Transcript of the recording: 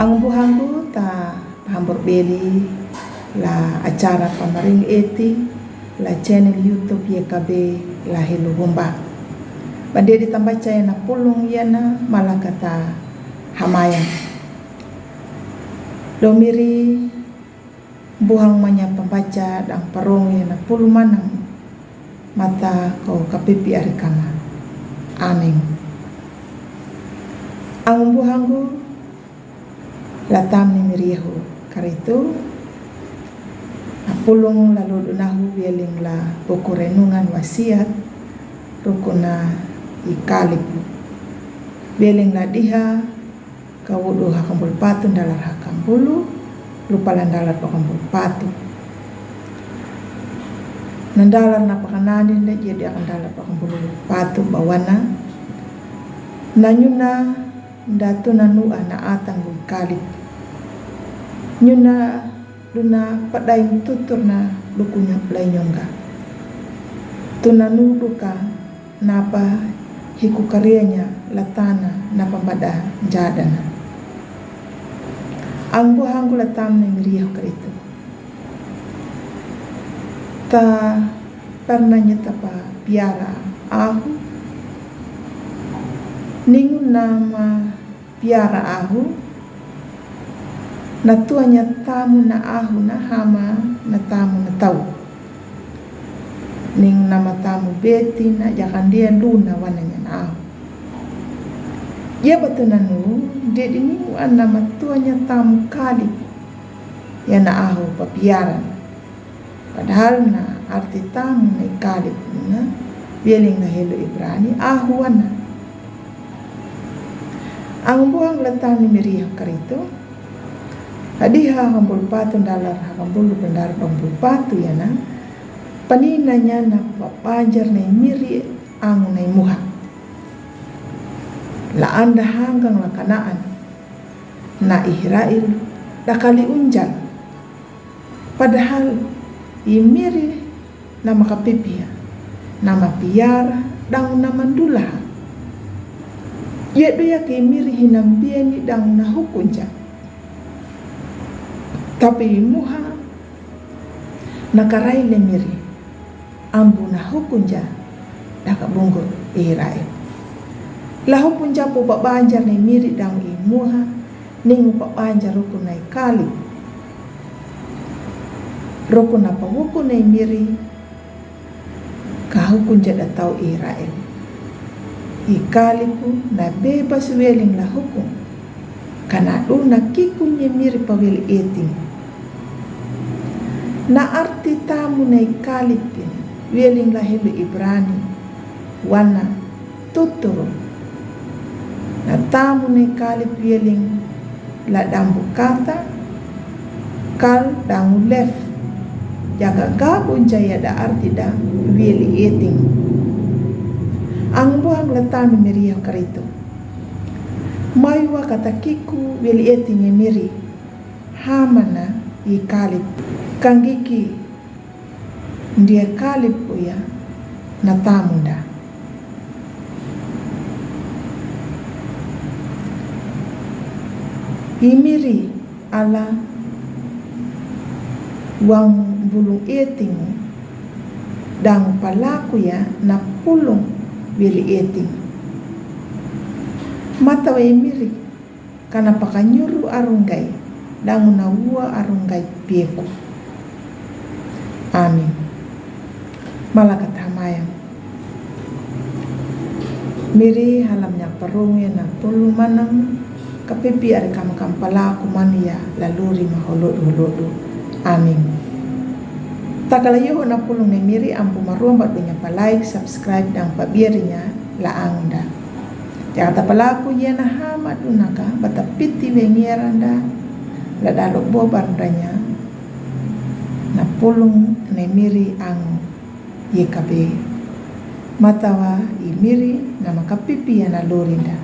Ang buhangku ta hambur beli la acara pamaring eti la channel YouTube YKB la Hello Humba. Bande ditambah caya na pulung yana malakata hamayan. Domiri buhang manya pembaca dan parong yana puluh manang mata kau kapipi arikama. Amin. Ang buhangku latam ni mirihu karitu apulong lalu dunahu bieling la buku renungan wasiat rukuna ikalipu bieling la diha kawudu hakambul patu dalar hakambulu lupalan dalar pakambul patu nandalar na pakanani na jadi akan dalar pakambulu patu bawana nanyuna ndatu nanu ana atang kalip nyuna duna padai tutur na lukunya play nyongga tunanu duka napa hiku karyanya latana napa pada jadana ang buhangku latam ni miriah karitu ta pernah nyetapa piara ahu ningun nama piara ahu natuanya tamu na ahu na hama na tamu na tau ning nama tamu beti na jakan dia luna wananya na ahu ya batunanu dedi ningu an nama tuanya tamu kali ya na ahu papiaran padahal na arti tamu na kali na bieling na Hello Ibrani ahu wana. Ang buhang latang ni miriah karito hadiha hambul patu dalar hakambulu pendar hambul patu yana paninanya na papanjar na miri ang na muha la anda hanggang lakanaan na Israel dakali unjal padahal imiri na makapipia nama piara dang namandula yedo ya miri hinambieni dang na hukunja tapi muha nakarai le miri ambu na hukunja daka bungo Israel la hukunja po banjar na miri dang muha ningu banjar rukun na kali rukun na pawukun na miri ka hukunja datau Israel ikaliku na bebas weling la hukum kana do na kikunye miri paweli eting na arti tamu na ikalipin weling la Hello Ibrani wana tuturo na tamu na ikalip weling la dambu kata kal dangu lef jaga gabun jaya da arti da weli eting. Ang buhang latami miriah karito maywa katakiku weli etinge miri hamana i kalip kangiki ndia kalip uya na tamunda imiri ala wang bulung eting dang palaku ya na pulung wili eting mata wa miri kana pakanyuru arunggai dangu na ua arunggai pieku. Amin. Malakat hamayang miri halamnya parungya na puluh manang kapipi ari kam palaku mania laluri maholodu. Amin. Takalayo na pulong ni miri ampu marumbat dunya pa like, subscribe dan pabirinya laang da. Jata palaku ya na hama dunaka bata piti wengieranda la dalok bobardanya na pulong ni miri ang YKB matawa i miri na makapipi ya na lorinda.